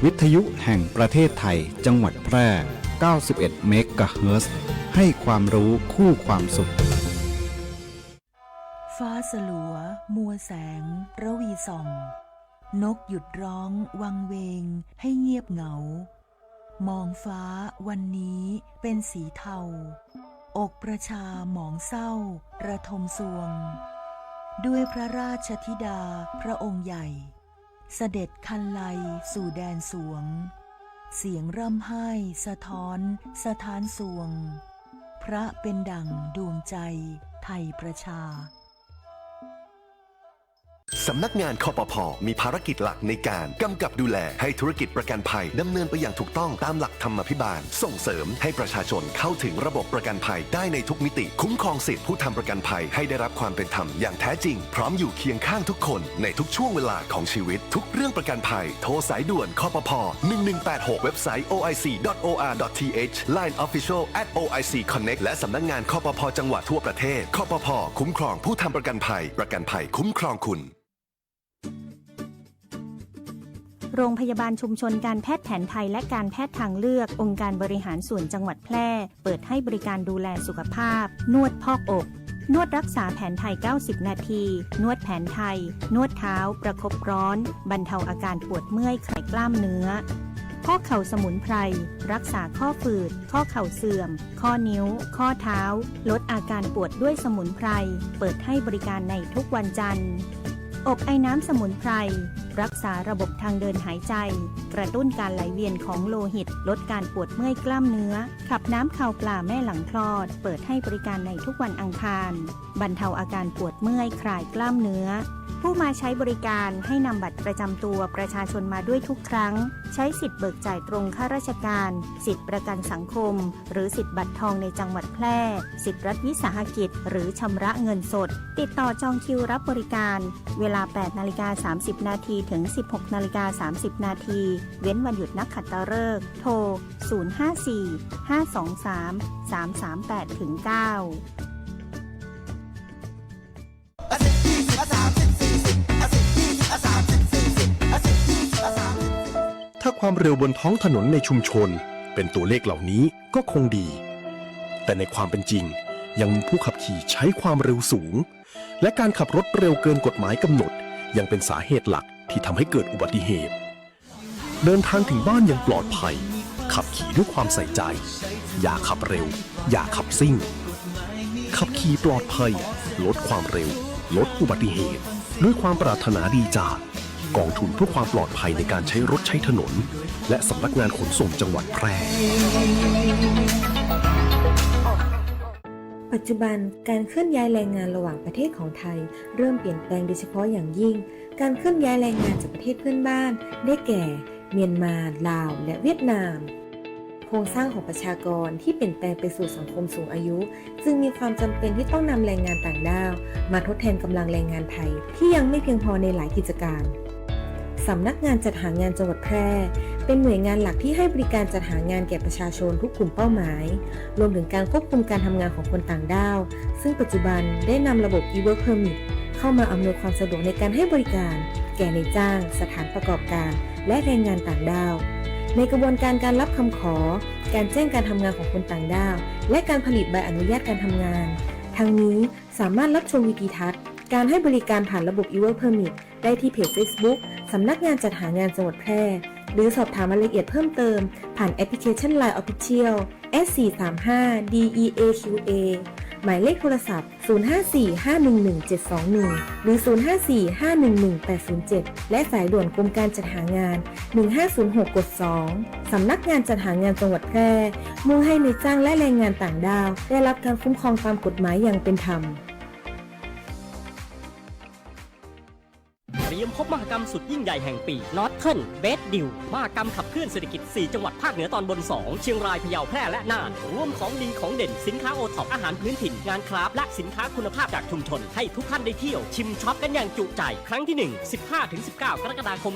วิทยุแห่งประเทศไทยจังหวัดแพร่ 91 เมกะเฮิรตซ์ให้ความรู้คู่ความสุขฟ้าสลัวมัวแสงระวีส่องนกหยุดร้องวังเวงให้เงียบเหงามองฟ้าวันนี้เป็นสีเทาอกประชาหมองเศร้าระทมสวงด้วยพระราชธิดาพระองค์ใหญ่เสด็จคันไลสู่แดนสวงเสียงร่ำไห้สะท้อนสถานสวงพระเป็นดั่งดวงใจไทยประชาสำนักงานคปภ.มีภารกิจหลักในการกำกับดูแลให้ธุรกิจประกันภัยดำเนินไปอย่างถูกต้องตามหลักธรรมาภิบาลส่งเสริมให้ประชาชนเข้าถึงระบบประกันภัยได้ในทุกมิติคุ้มครองสิทธิผู้ทำประกันภัยให้ได้รับความเป็นธรรมอย่างแท้จริงพร้อมอยู่เคียงข้างทุกคนในทุกช่วงเวลาของชีวิตทุกเรื่องประกันภัยโทรสายด่วนคปภ. 1186เว็บไซต์ oic.or.th Line Official @OIC Connect และสำนักงานคปภ.จังหวัดทั่วประเทศคปภ.คุ้มครองผู้ทำประกันภัยคุ้มครองคุณโรงพยาบาลชุมชนการแพทย์แผนไทยและการแพทย์ทางเลือกองค์การบริหารส่วนจังหวัดแพร่เปิดให้บริการดูแลสุขภาพนวดพอกอกนวดรักษาแผนไทย90นาทีนวดแผนไทยนวดเท้าประคบร้อนบรรเทาอาการปวดเมื่อยคลายกล้ามเนื้อข้อเข่าสมุนไพรรักษาข้อฝืดข้อเข่าเสื่อมข้อนิ้วข้อเท้าลดอาการปวดด้วยสมุนไพรเปิดให้บริการในทุกวันจันทร์อบไอน้ำสมุนไพรรักษาระบบทางเดินหายใจกระตุ้นการไหลเวียนของโลหิตลดการปวดเมื่อยกล้ามเนื้อขับน้ำข่าวปลาแม่หลังคลอดเปิดให้บริการในทุกวันอังคารบรรเทาอาการปวดเมื่อยคลายกล้ามเนื้อผู้มาใช้บริการให้นำบัตรประจำตัวประชาชนมาด้วยทุกครั้งใช้สิทธิ์เบิกจ่ายตรงข้าราชการสิทธิ์ประกันสังคมหรือสิทธิ์บัตรทองในจังหวัดแพร่สิทธิ์รัฐวิสาหกิจหรือชำระเงินสดติดต่อจองคิวรับบริการเวลา 8:30 นาทีถึง 16:30 นาทีเว้นวันหยุดนักขัตฤกษ์โทร 054-523-338-9ถ้าความเร็วบนท้องถนนในชุมชนเป็นตัวเลขเหล่านี้ก็คงดีแต่ในความเป็นจริงยังมีผู้ขับขี่ใช้ความเร็วสูงและการขับรถเร็วเกินกฎหมายกำหนดยังเป็นสาเหตุหลักที่ทำให้เกิดอุบัติเหตุเดินทางถึงบ้านอย่างปลอดภัยขับขี่ด้วยความใส่ใจอย่าขับเร็วอย่าขับซิ่งขับขี่ปลอดภัยลดความเร็วลดอุบัติเหตุด้วยความปรารถนาดีจากกองทุนเพื่อความปลอดภัยในการใช้รถใช้ถนนและสำนักงานขนส่งจังหวัดแพร่ปัจจุบันการเคลื่อนย้ายแรงงานระหว่างประเทศของไทยเริ่มเปลี่ยนแปลงโดยเฉพาะอย่างยิ่งการเคลื่อนย้ายแรงงานจากประเทศเพื่อนบ้านได้แก่เมียนมาลาวและเวียดนามโครงสร้างของประชากรที่เปลี่ยนแปลงไปสู่สังคมสูงอายุจึงมีความจำเป็นที่ต้องนำแรงงานต่างด้าวมาทดแทนกำลังแรงงานไทยที่ยังไม่เพียงพอในหลายกิจการสำนักงานจัดหางานจังหวัดแพร่เป็นหน่วยงานหลักที่ให้บริการจัดหางานแก่ประชาชนทุกกลุ่มเป้าหมายรวมถึงการควบคุมการทำงานของคนต่างด้าวซึ่งปัจจุบันได้นำระบบ e-work permit เข้ามาอำนวยความสะดวกในการให้บริการแก่นายจ้างสถานประกอบการและแรงงานต่างด้าวในกระบวนการการรับคำขอการแจ้งการทำงานของคนต่างด้าวและการผลิตใบอนุญาตการทำงานทั้งนี้สามารถรับชมวิดีทัศน์การให้บริการผ่านระบบ e-work permit ได้ที่เพจ Facebook สำนักงานจัดหางานจังหวัดแพร่หรือสอบถามรายละเอียดเพิ่มเติมผ่านแอปพลิเคชัน Line Official S435DEAQA หมายเลขโทรศัพท์ 054-511-721 หรือ 054-511-807 และสายด่วนกรมการจัดหางาน 1506 กด 2 สำนักงานจัดหางานจังหวัดแพร่มุ่งให้นายจ้างและแรงงานต่างด้าวได้รับการคุ้มครองตามกฎหมายอย่างเป็นธรรม เตรียมพบมหกรรมสุดยิ่งใหญ่แห่งปี Northern Best Deal มหกรรมขับเคลื่อนเศรษฐกิจ 4 จังหวัดภาคเหนือตอนบน 2 เชียงราย พะเยา แพร่ และน่าน ร่วมของดีของเด่นสินค้าโอท็อปอาหารพื้นถิ่น งานคราฟต์และสินค้าคุณภาพจากชุมชน ให้ทุกท่านได้เที่ยวชิมช็อปกันอย่างจุใจ ครั้งที่ 1 15-19 กรกฎาคม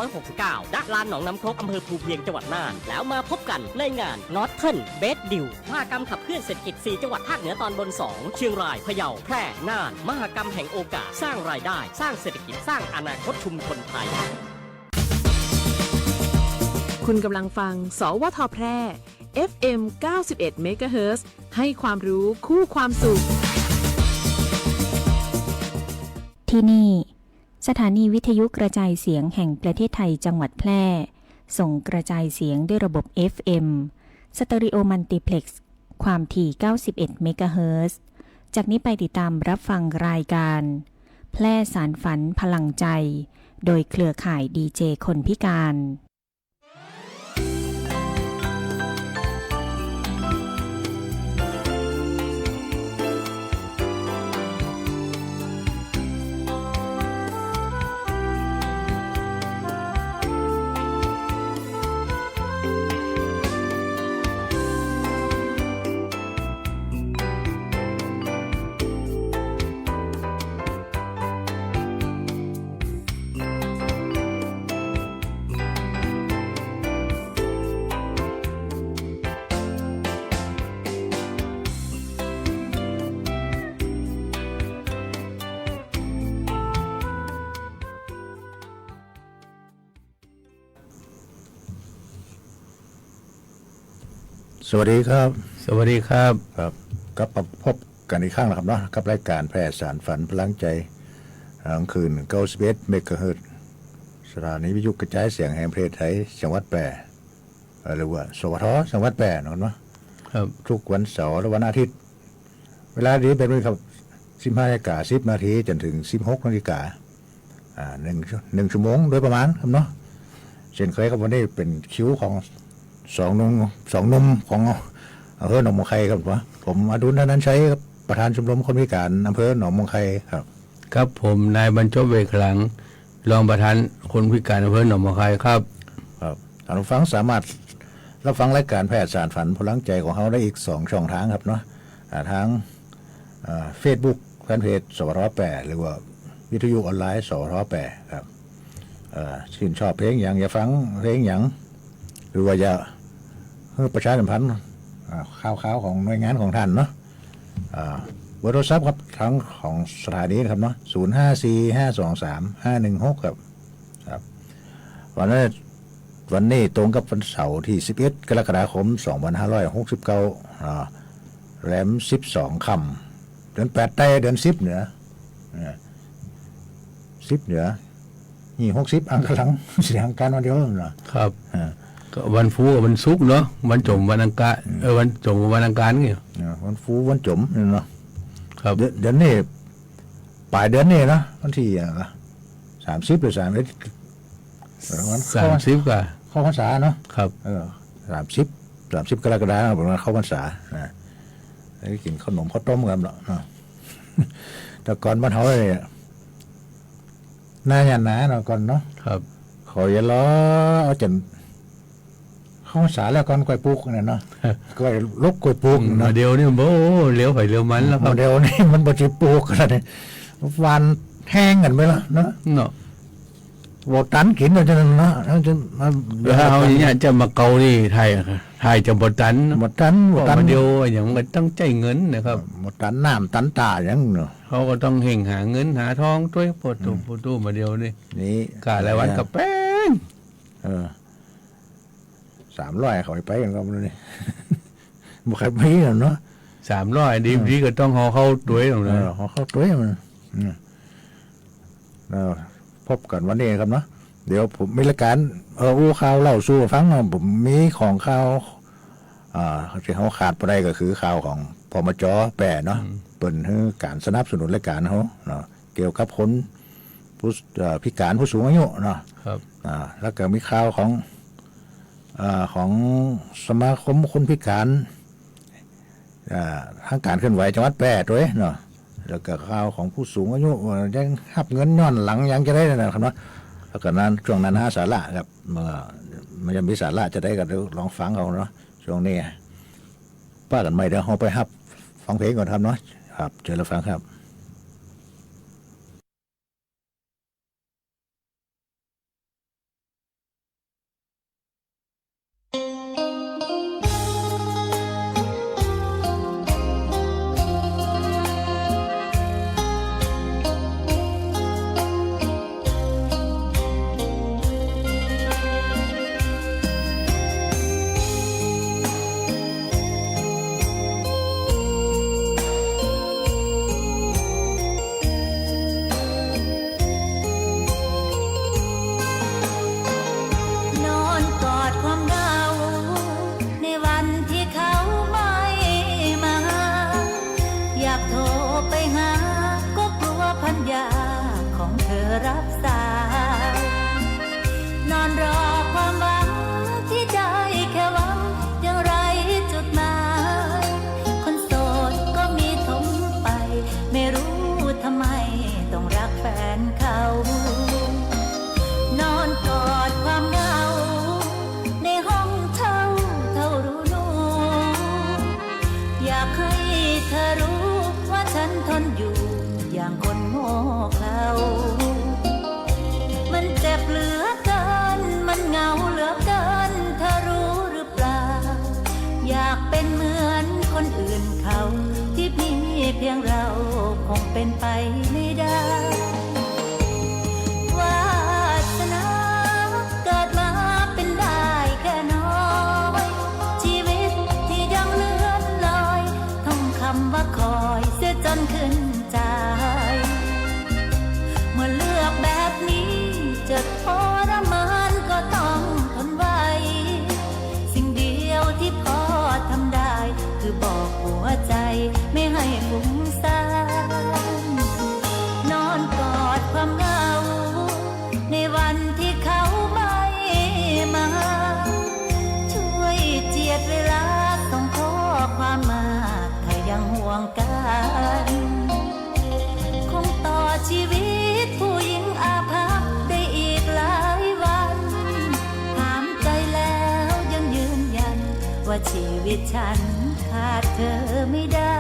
2569 ณ ลานหนองน้ำครกอำเภอภูเพียง จังหวัดน่าน แล้วมาพบกันในงาน Northern Best Deal มหกรรมขับเคลื่อนเศรษฐกิจ 4 จังหวัดภาคเหนือตอนบน 2 เชียงราย พะเยา แพร่ น่าน มหกรรมแห่งโอกาสสร้างรายได้สร้างเศรษฐกิจสร้างอนาคตชุมชนไทย คุณกำลังฟัง สวทแพร่ FM 91 เมกะเฮิรตซ์ให้ความรู้คู่ความสุข ที่นี่สถานีวิทยุกระจายเสียงแห่งประเทศไทยจังหวัดแพร่ส่งกระจายเสียงด้วยระบบ FM สเตอริโอมัลติเพล็กซ์ความถี่ 91 เมกะเฮิรตซ์จากนี้ไปติดตามรับฟังรายการแพร่สารฝันพลังใจโดยเครือข่ายดีเจคนพิการสวัสดีครับ สวัสดีครับ ครับก็พบกันอีกครั้งนะครับเนาะกับรายการแพร่สารฝันพลังใจกลางคืน91เมกะเฮิรตซ์สถานีวิทยุกระจายเสียงแห่งประเทศไทยจังหวัดแพร่หรือว่าสวทจังหวัดแพร่เนาะ ครับ ทุกวันเสาร์และวันอาทิตย์เวลาดีเป็นเวลาครับ15:10 นาทีจนถึง 16 นาฬิกาหนึ่งชั่วโมงโดยประมาณครับเนาะเช่นเคยครับวันนี้เป็นคิวของสองหนุ่มของอำเภอหนองมงไคครับผมอดุลธนันชัยครับประธานชมรมคนพิการอำเภอหนองมงไคครับ ครับผมนายบรรจบเวขลังรองประธานคนพิการอำเภอหนองมะไคครับ ครับท่านผู้ฟังสามารถรับฟังรายการแพทย์สารฝันพลังใจของเขาได้อีก2ช่องทางครับเนาะทางเฟซบุ๊กแฟนเพจสวทแปหรือว่าวิทยุออนไลน์สวทแปครับชื่นชอบเพลงอย่างอย่าฟังเพลงอย่างหรือว่าอย่าประชาสัมพันธ์ข่าวของหน่วยงานของท่านเนาะเบอร์โทรศัพท์ครับทั้งของสถานีนะครับเนาะ0545235516ครับวันนี้ตรงกับวันเสาร์ที่11 กรกฎาคม 2569แรม12 ค่ำเดือน8ใต้เดือน10เหนือ10เหนือนี่60อังกลังเสียงการวันเดียวเนาะครับก็วันฟูกับวันศุกร์เนาะวันจมวันอังคารวันจมวันอังคารนี่วันฟูวันจมเนาะครับเดือนนี้ปลายเดือนนี้นะวันที่30หรือ31วัน30ก็เข้าพรรษาเนาะครับ30กรกฎาคมประมาณเข้าพรรษาได้กินขนมข้าวต้มกันเนาะแต่ก่อนบ้านเฮาเนี่ยหน้าหยาดหนาเนาะก่อนเนาะครับขออย่าล้อเอาจนเข้าพรรษาแล้วก่อนกล้วยปลูกเนี่ยเนาะกล้วยลกกล้วยปลูกเนาะเดี๋ยวนี้โอ้เลี้ยวไปเลี้ยวมันแล้วครับเดี๋ยวนี้มันบ่สิปลูกแล้วนี่หวานแห้งกันไปแล้วเนาะบ่ตันกินแล้วจังเนาะจังถ้าเอาอย่างเงี้ยจะมาเกานี่ไทยจะบ่ตันเดียวอย่างมันต้องใจเงินนะครับบ่ตันน้ำตันตาอย่างเนาะเขาก็ต้องเห่งหาเงินหาทองด้วยปตูมาเดียวนี่กะหลายวันกับแป้ง300เขาไปกันก็นี่บ่ใครมีเนาะ300ดีก็ต้องห่อเข้าด้วยตรงนั้นห่อเข้าด้วยมันพบกันวันนี้ครับเนาะเดี๋ยวผมมีรายการอู้ข่าวเล่าสู่ฟังผมมีของข่าวที่เขาขาดไปได้ก็คือข่าวของพมจ.แปรเนาะเปิดให้การสนับสนุนรายการเขาเนาะเกี่ยวกับคนผู้พิการผู้สูงอายุเนาะครับแล้วก็มีข่าวของสมาคมคนพิการทางการเคลื่อนไหวจังหวัดแปรด้วยเนาะแล้วก็ข่าวของผู้สูงอายุยังหับเงินย้อนหลังยังจะได้นะครับเนาะแล้วก็นั้นช่วงนั้นสาระครับมันจะมีสาระจะได้กันลองฟังเอาเนาะช่วงนี้ป้ากันไม่เดี๋ยวเราไปหับฟังเพลงก่อนครับเนาะครับเชิญเราฟังครับ เ พียงเราคงเป็นไปไม่ได้วาสนาเกิดมาเป็นได้แค่น้อยชีวิตที่ยังเลื่อนลอยท่องคำว่าคอยเสียจนขึ้นใจเมื่อเลือกแบบนี้จะทรมานก็ต้องทนไว้สิ่งเดียวที่พอทำได้คือบอกหัวใจไม่ให้ฟุ้งซ่านนอนกอดความเหงาในวันที่เขาไม่มาช่วยเจียดเวลาส่งข้อความมาถ้ายังห่วงกันคงต่อชีวิตผู้หญิงอาภัพได้อีกหลายวันถามใจแล้วยังยืนยันว่าชีวิตฉันขาดเธอไม่ได้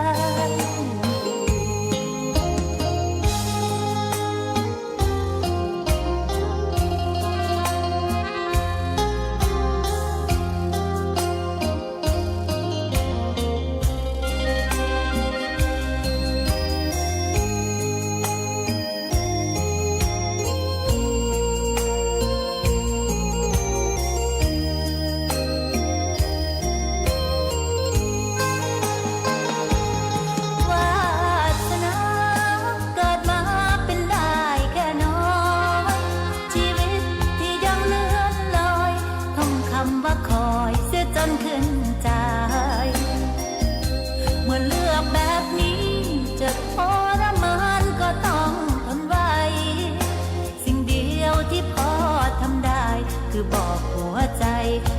คือบอกหัวใจ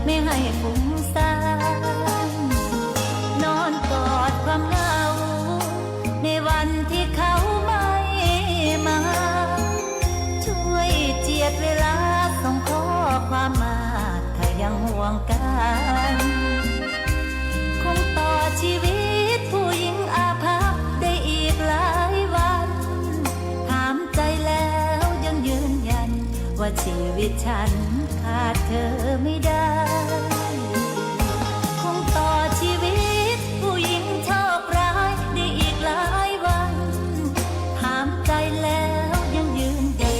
ไม่ให้ฟุ้งซ่านนอนกอดความเหงาในวันที่เขาไม่มาช่วยเจียดเวลาส่งข้อความมาถ้ายังห่วงกันคงต่อชีวิตผู้หญิงอาภัพได้อีกหลายวันถามใจแล้วยังยืนยันว่าชีวิตฉันขาดเธอไม่ได้คงต่อชีวิตผู้หญิงโชคร้ายได้อีกหลายวันถามใจแล้วยังยืนยัน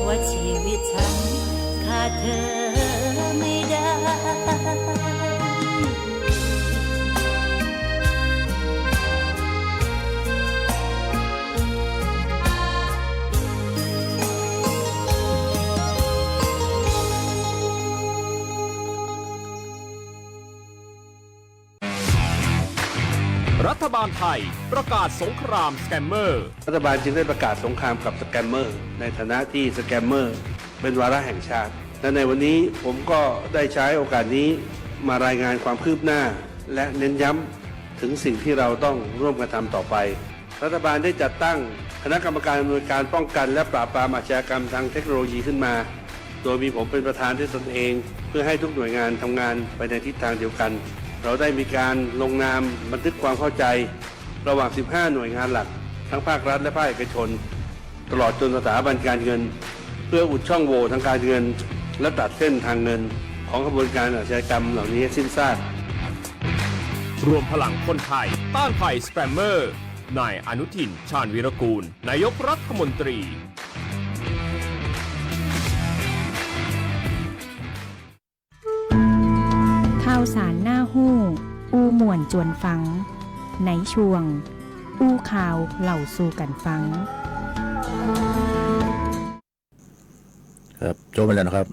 ว่าชีวิตฉันขาดเธอไม่ได้ รัฐบาลไทยประกาศสงครามสแกมเมอร์รัฐบาลจึงได้ประกาศสงครามกับสแกมเมอร์ในฐานะที่สแกมเมอร์เป็นวาระแห่งชาติและในวันนี้ผมก็ได้ใช้โอกาสนี้มารายงานความคืบหน้าและเน้นย้ำถึงสิ่งที่เราต้องร่วมกันทำต่อไปรัฐบาลได้จัดตั้งคณะกรรมการอำนวยการป้องกันและปราบปรามอาชญากรรมทางเทคโนโลยีขึ้นมาโดยมีผมเป็นประธานด้วยตนเองเพื่อให้ทุกหน่วยงานทำงานไปในทิศทางเดียวกันเราได้มีการลงนามบันทึกความเข้าใจระหว่าง 15 หน่วยงานหลักทั้งภาครัฐและภาคเอกชนตลอดจนสถาบันการเงินเพื่ออุดช่องโหว่ทางการเงินและตัดเส้นทางเงินของกระบวนการอาชญากรรมเหล่านี้สิ้นซากรวมพลังคนไทยต้านภัยสแปมเมอร์นายอนุทินชาญวีรกูลนายกรัฐมนตรีข่าวสารหน้าหู้อู้ม่วนจวนฟังในช่วงอู้ข่าวเหล่าสู่กันฟังครับจบไปแล้วนะครับ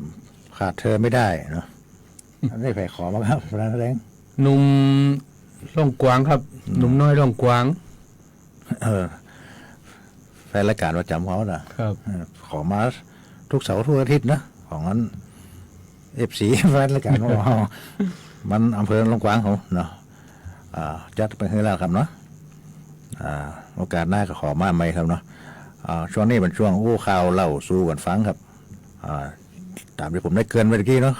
ขาดเธอไม่ได้เนาะได้แผ่ขอมาครับร้านแรงหนุ่มร่องกวางครับหนุ่มน้อยร่องกวางแฟนรายการประจำเขาน่ะขอมาทุกเสาร์ทุกอาทิตย์นะของนั้นFC แฟนรายการของเรามันอำเภอร่องกวางเขาเนาะจัดไปให้แล้วครับเนาะโอกาสหน้าก็ขอมาใหม่ครับเนาะช่วงนี้เป็นช่วงอู้ข่าวเล่าสู่กันฟังครับตามที่ผมได้เกินไปเมื่อกี้เนาะ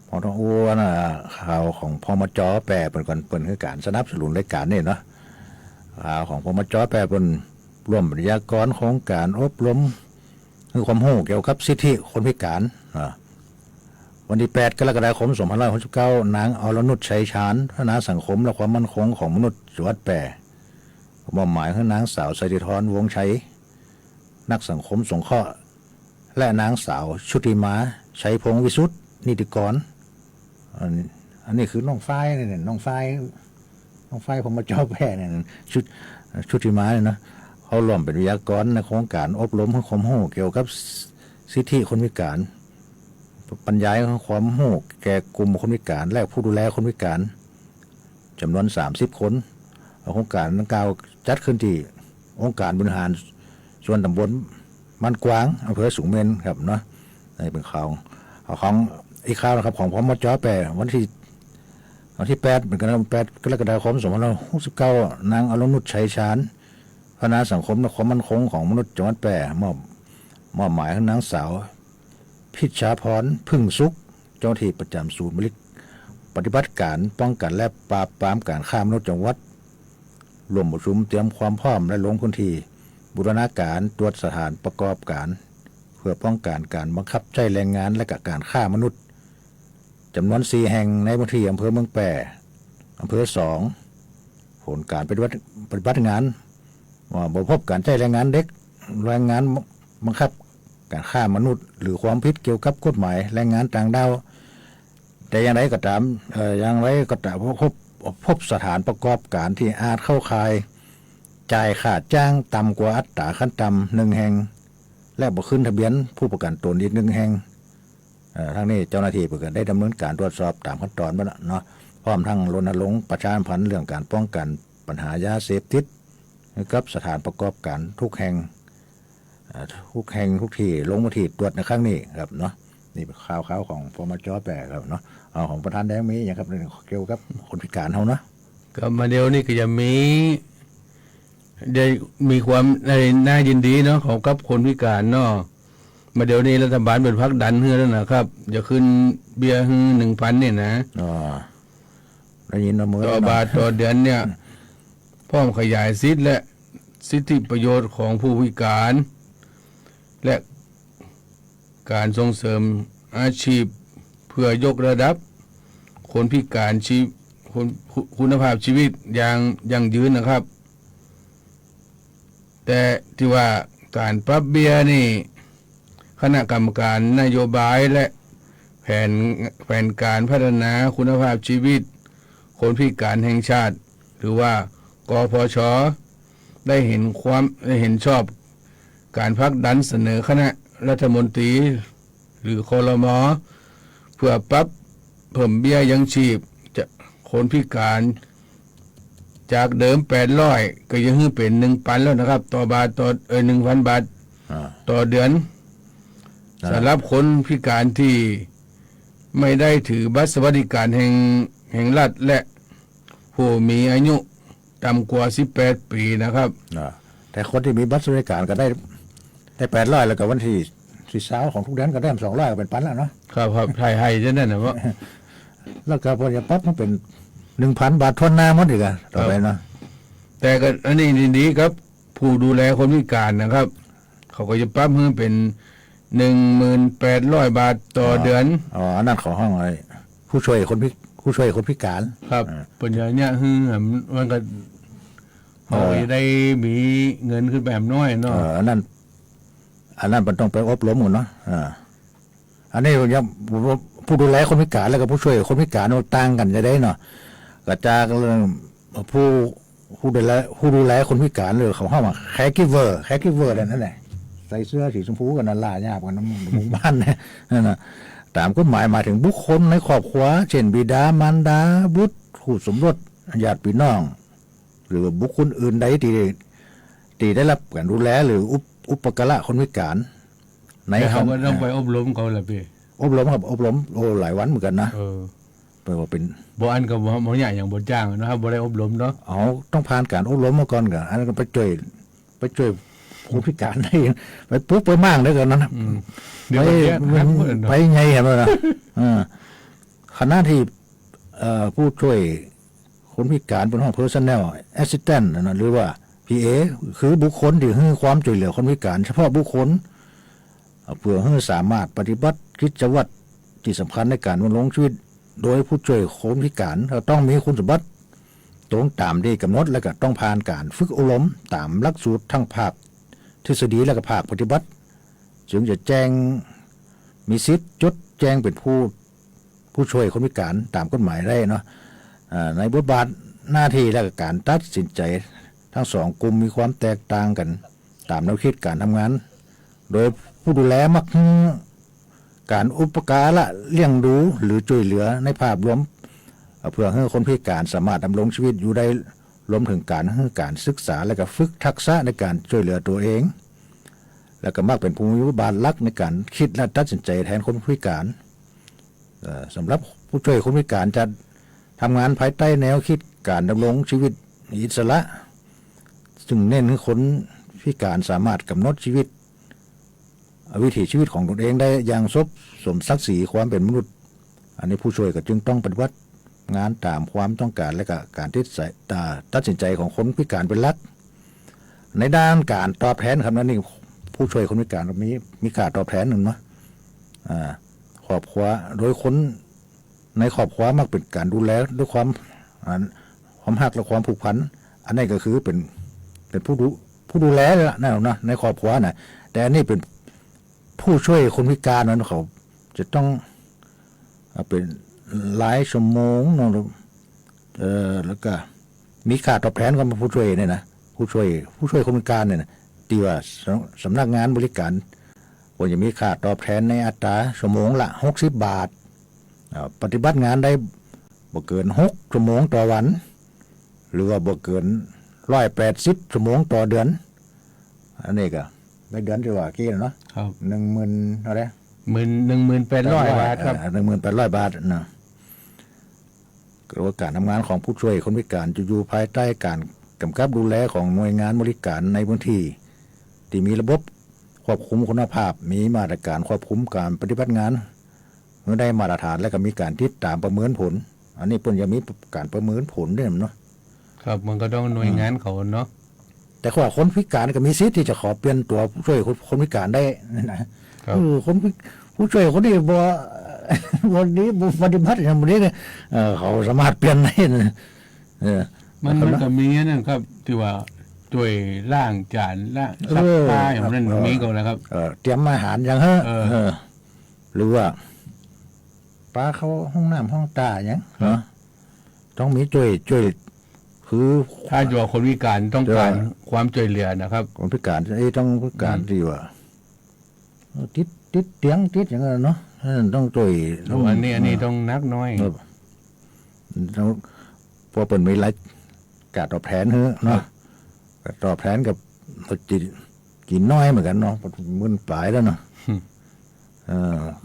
พอต้องอู้นะข่าวของพมจ.แปรเป็นก่อนเป็นคือการสนับสนุนรายการนี่เนาะข่าวของพมจ.แปรเป็นร่วมวิทยากรของการอบรมคือความรู้เกี่ยวกับสิทธิคนพิการวันที่ 8 กรกฎาคม 2569นางอรนุชชัยชาญพัฒนาสังคมและความมั่นคงของมนุษย์จังหวัดแปร มอบหมายให้นางสาวสถิธรวงศ์ชัยนักสังคมสงเคราะห์และนางสาวชุติมาชัยพงศ์วิสุทธิ์นิติกรอันนี้คือน้องฝ้ายเนี่ยน้องฝ้ายผมมาจอบแพร่เนี่ยชุติมาเนี่ยนะเขาร่วมเป็นวิทยากรในโครงการอบรมให้ความรู้เกี่ยวกับสิทธิคนพิการบรรยายความรู้แก่กลุ่มคนพิการและผู้ดูแลคนพิการจำนวน30 คนโครงการดังกล่าวจัดขึ้นที่องค์การบริหารส่วนตำบลมันกวางอำเภอสูงเม่นครับเนาะนี่เป็นข่าวของอีกข่าวนะครับของพมจ.แปรวันที่8เป็นกัน8กรกฎาคม2569นางอรุณนุชชัยชาญคณะสังคมและความมั่นคงของมนุษย์จังหวัดแปรมอบหมายให้นางสาวพิชชาพรพึ่งสุขเจ้าหน้าที่ประจำศูนย์ปฏิบัติการป้องกันและปราบปรามการฆ่ามนุษย์จังหวัดร่วมประชุมเตรียมความพร้อมและลงพื้นที่บูรณาการตรวจสถานประกอบการเพื่อป้องกันการบังคับใช้แรงงานและการฆ่ามนุษย์จำนวน4 แห่งในพื้นที่อำเภอเมืองแปรอำเภอ2ผลการปฏิบัติงานบ่พบการใช้แรงงานเด็กแรงงานบังคับการฆ่ามนุษย์หรือความผิดเกี่ยวกับกฎหมายแรงงานต่างด้าวแต่อย่างไรก็ตามพบสถานประกอบการที่อาจเข้าข่ายจ่ายค่าจ้างต่ำกว่าอัตราขั้นต่ำ1 แห่งและบ่ขึ้นทะเบียนผู้ประกันตนอีก1 แห่งทั้งนี้เจ้าหน้าที่เพื่อได้ดำเนินการตรวจสอบตามขั้นตอนเนาะพร้อมทั้งรณรงค์ประชาสัมพันธ์เรื่องการป้องกันปัญหายาเสพติดกับสถานประกอบการทุกแห่งทุกที่ลงมาที่ตรวจในครั้งนี้ครับเนาะนี่เป็นข่าวของพมจ.แปรครับเนาะของประธานแดงมีอย่างครับเกี่ยวกับคนพิการเขาเนาะก็มาเดี๋ยวนี้ก็จะมีความน่ายินดีเนาะของกับคนพิการเนาะมาเดี๋ยวนี้รัฐบาลเป็นพรรคดันเฮือแล้วนะครับจะขึ้นเบี้ยฮือ 1,000 เนี่ยนะได้ยินมาเมื่อต่อบาทต่อเดือนเนี่ยพร้อมขยายสิทธิและสิทธิประโยชน์ของผู้พิการและการส่งเสริมอาชีพเพื่อยกระดับคนพิการคุณภาพชีวิตอย่างยั่งยืนนะครับแต่ที่ว่าการปรับเบี้ยนี่คณะกรรมการนโยบายและแผนการพัฒนาคุณภาพชีวิตคนพิการแห่งชาติหรือว่ากพช.ได้เห็นชอบการผลักดันเสนอคณะรัฐมนตรีหรือครม.เพื่อปรับเพิ่มเบี้ยยังชีพจะคนพิการจากเดิม800ก็ยังขึ้นเป็น 1,000 แล้วนะครับต่อบาทต่อ1,000 บาทต่อเดือนสำหรับคนพิการที่ไม่ได้ถือบัตรสวัสดิการแห่งรัฐและผู้มีอายุต่ำกว่า18 ปีนะครับแต่คนที่มีบัตรสวัสดิการก็ได้800แล้วก็วันที่20ของทุกเดือนก็ได้200ก็เป็น1,000แล้วเนาะครับไทยจะนั่นน่ะว่าแล้วก็พอจะปั๊บมันเป็น 1,000 บาททวนหน้าหมดอีกอ่ะต่อไปเนาะแต่ก็อันนี้ดีๆครับผู้ดูแลคนพิการนะครับเขาก็จะปรับให้เป็น 1,800 บาทต่อเดือนอันนั้นของห้องอะไรผู้ช่วยคนพิการครับปัญญาเนี่ยมันก็เขาได้มีเงินขึ้นแบบน้อยเนาะอันนั้นมันต้องไปอบรมหมดเนาะอันนี้ยังผู้ดูแลคนพิการแล้วก็ผู้ช่วยคนพิการต่างกันจะได้เนาะกระจายเรื่องผู้ดูแลคนพิการเลยเขาเข้ามาแคร์กิฟเวอร์นั่นแหละใส่เสื้อสีชมพูกันนั่นล่ะญาติกันน้ำหมู่บ้านนั่นน่ะตามกฎหมายมาถึงบุคคลในครอบครัวเช่นบิดามารดาบุตรคู่สมรสญาติพี่น้องหรือบุคคลอื่นใดที่ได้รับการดูแลหรืออุปการะคนพิการในเขาก็ต้องไปอบรมเขาแหละพี่อบรมครับอบรมหลายวันเหมือนกันนะแปลว่าเป็นบ่อันกับบ่ใหญ่อย่างบ่จ้างนะครับบ่ได้อบรมเนาะต้องผ่านการอบรมมาก่อนกันอันนั้นก็ไปช่วยผู้พิการได้ไปปุ๊บไปมั่งได้กันนั้นไปไงเห็นไหมล่ะคณะที่ผู้ช่วยคนพิการบนห้อง Personal Assistant นะหรือว่า PA คือบุคคลที่ให้ความช่วยเหลือคนพิการเฉพาะบุคคลเพื่อให้สามารถปฏิบัติกิจวัตรที่สำคัญในการดำรงชีวิตโดยผู้ช่วยคนพิการต้องมีคุณสมบัติ ตรงตามที่กำหนดแล้วก็ต้องผ่านการฝึกอบรมตามหลักสูตรทั้งภาคทฤษฎีและก็ภาคปฏิบัติจึงจะแจ้งมีสิทธิ์จดแจ้งเป็นผู้ช่วยคนพิการตามกฎหมายได้เนาะในบทบาทหน้าที่และก็การตัดสินใจทั้งสองกลุ่มมีความแตกต่างกันตามแนวคิดการทำงานโดยผู้ดูแลมักการอุปการะเลี้ยงดูหรือช่วยเหลือในภาพรวมเพื่อให้คนพิการสามารถดำรงชีวิตอยู่ได้รวมถึงการศึกษาและก็ฝึกทักษะในการช่วยเหลือตัวเองแล้วก็มักเป็นผู้มีบทบาทหลักในการคิดและตัดสินใจแทนคนพิการสำหรับผู้ช่วยคนพิการจะทำงานภายใต้แนวคิดการดำรงชีวิตอิสระซึ่งเน้นให้คนพิการสามารถกำหนดชีวิตวิถีชีวิตของตนเองได้อย่างสมศักดิ์ศรีความเป็นมนุษย์อันนี้ผู้ช่วยก็จึงต้องปฏิบัติงานตามความต้องการและก็การตัดสินใจของคนพิการเป็นหลักในด้านการตอบแทนครับนั่นนี่ผู้ช่วยคนพิการมีค่าตอบแทนหนึ่งเนาะครอบครัวโดยคนในครอบครัวมักเป็นการดูแลด้วยความหักและความผูกพันอันนี้ก็คือเป็นผู้ดูแลละนั่นเนาะในครอบครัวน่ะแต่อันนี้เป็นผู้ช่วยคนพิการนั้นเขาจะต้องเป็นหลายชั่วโมงเนาะแล้วก็มีค่าตอบแทนกับผู้ช่วยเนี่ยนะผู้ช่วยคนพิการเนี่ยนะที่ว่าสำนักงานบริการควรจะมีค่าตอบแทนในอัตราชั่วโมงละ60 บาทปฏิบัติงานได้บ่เกิน6 ชั่วโมงต่อวันหรือว่าบ่เกิน180 ชั่วโมงต่อเดือนอันนี้ก็ไม่เดือนจะว่ากี่เนาะครับ10,000เท่าไหร่18,000 บาทครับ18,000 บาทนะก็ว่าการทำงานของผู้ช่วยคนพิการจะอยู่ภายใต้การกำกับดูแลของหน่วยงานบริการในพื้นที่ที่มีระบบควบคุมคุณภาพมีมาตรการควบคุมการปฏิบัติงานเมื่อได้มาตรฐานและก็มีการติดตามประเมินผลอันนี้เพิ่นจะมีการประเมินผลด้วยเนาะครับมันก็ต้องหน่วยงานเขาเนาะแต่ว่าคนพิการก็มีสิทธิ์ที่จะขอเปลี่ยนตัวผู้ช่วยคนพิการได้นะคนผู้ช่วยคนนี้วันนี้ปฏิบัติอย่างนี้เนี่ยเขาสามารถเปลี่ยนได้มันก็มีนั่นครับที่ว่าช่วยล้างจานล้างซักผ้าอย่างนั้นมีก็แล้วครับเตรียมอาหารอย่างหรือว่าป้าเขาห้องน้ำห้องตาอย่างต้องมีช่วยคือถ้าอยู่คนพิการต้องการความช่วยเหลือนะครับคนพิการต้องพิการที่ว่าติดเตียงติดอย่างนั้นเนาะต้องช่วยอันนี้ต้องนักน้อยต้องพอเปิดมีรายการตอบแทนเนาะตอบแทนกับกินน้อยเหมือนกันเนาะมื้อปลายแล้วเนาะ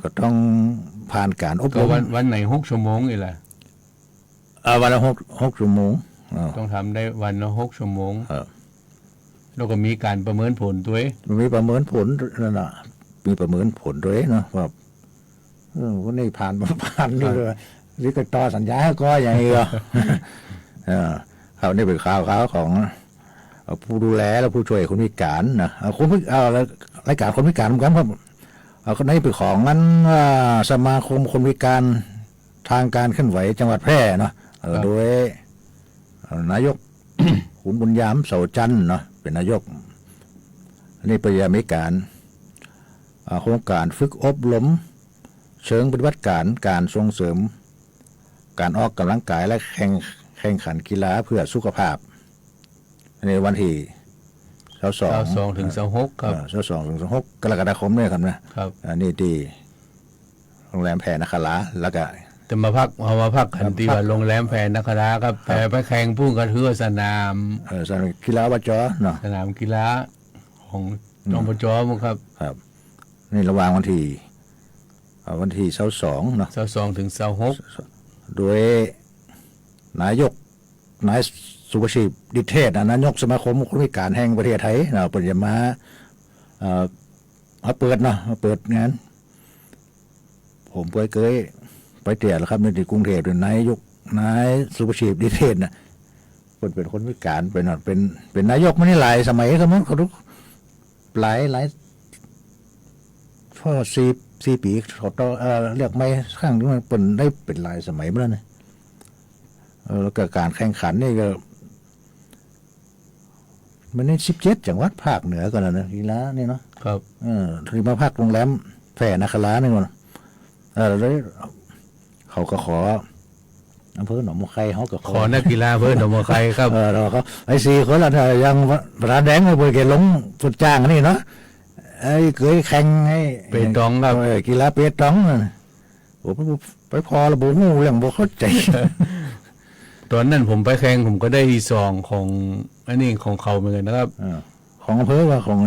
ก็ต้องผ่านการอบรมวันไหน6 ชั่วโมงอีกล่ะวันละ6 ชั่วโมงต้องทำได้วันละ6 ชั่วโมงแล้วก็มีการประเมินผลด้วยมีประเมินผลนั่นน่ะมีประเมินผลด้วยเนาะว่าวันนี้ผ่านนี่เลยหรือก็ต่อสัญญาก็อย่างนี้เขานี่เป็นข่าวของผู้ดูแลและผู้ช่วยคนพิการนะคนพิรายการคนพิการเหมือนกันครับคนนี้เป็นของนั้นสมาคมคนพิการทางการเคลื่อนไหวจังหวัดแพร่เนาะโดยนายก ขุนบุญยามเสาจันทร์เนาะเป็นนายกอันนี้เป็นมีการโครงการฝึกอบรมเชิงปฏิบัติการส่งเสริมการออกกำลังกายและแข่งขันกีฬาเพื่อสุขภาพในวันที่22 ถึง 26ครับ22 ถึง 26 กรกฎาคมนี่ครับนะครับอันนี้ที่โรงแรมแพรนคราแล้วก็จะมาพักกันที่ว่าโรงแรมแพรนคราครับแต่ไปแข่งพุ่งกระเทือสนามกีฬาอบจเนาะสนามกีฬาของอบจมั้งครับนี่ระหว่างวันที่22เนาะ22 ถึง 26โดยนายสุภชีพดิเทศนายกสมาคมคนพิการแห่งประเทศไทยเราเปิดมาเปิดเนาะเปิดงานผมเคยไปเตี่ยแล้วครับในที่กรุงเทพนายสุภชีพดิเทศนะเป็นคนพิการเป็นนายกไม่ได้หลายสมัยครับมั้งเขาทุกหลายพ่อ4 ปีเขาต่อเรียกไม่ข้างที่มันเป็นได้เป็นหลายสมัยมาแล้วนะ แล้วก็การแข่งขันนี่ก็มันนี่17จังหวัดภาคเหนือกันแล้วนะกีฬานี่เนาะครับที่มาพักโรงแรมแพร่นาครานี่มันเลยเขาก็ขออำเภอหนองบัวไข่เขาก็ขอนักกีฬาอำเภอหนองบัวไข่ครับเราเขาไอ้4คนละยังประธานแดงไปเกลงฟุตจ้างนี่เนาะไอ้เคยแข่งให้เปตองครับกีฬาเปตองผมไปพอระบบงูเรื่องบ่เข้าใจตอนนั้นผมไปแข่งผมก็ได้ที่2ของอันนี้ของเขาเหมือนกันนะครับของอำเภอว่าของ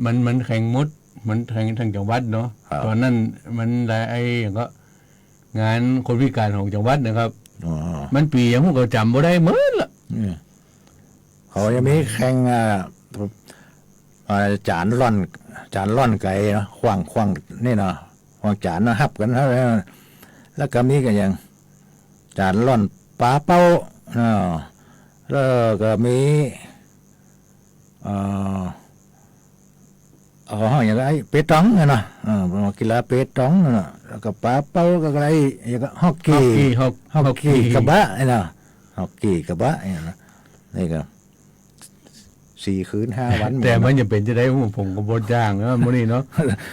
มันแข่งมดมันแข่งทางจังหวัดเนาะตอนนั้นมันไอ้อย่างก็งานคนพิการของจังหวัดนะครับมันปีอย่างพวกเราจำบ่ได้เหมือนละเขาจะมีแข่งจานร่อนไก่เนาะขว้างนี่เนาะขว้างจานเนาะฮับกันแล้วก็มีกันอย่างจานร่อนปลาเป้าแล้วก็มีอย่างไรเปตองเนาะกีฬาเปตองเนาะแล้วก็ปลาเป้าก็อะไรอย่างก็ฮอกกี้กระบะเนาะฮอกกี้กระบะนี่ก็4 คืน 5 วันแต่มันจะเป็นจะได้ผมก็บ่จ้างเนาะมื้อนี้เนาะ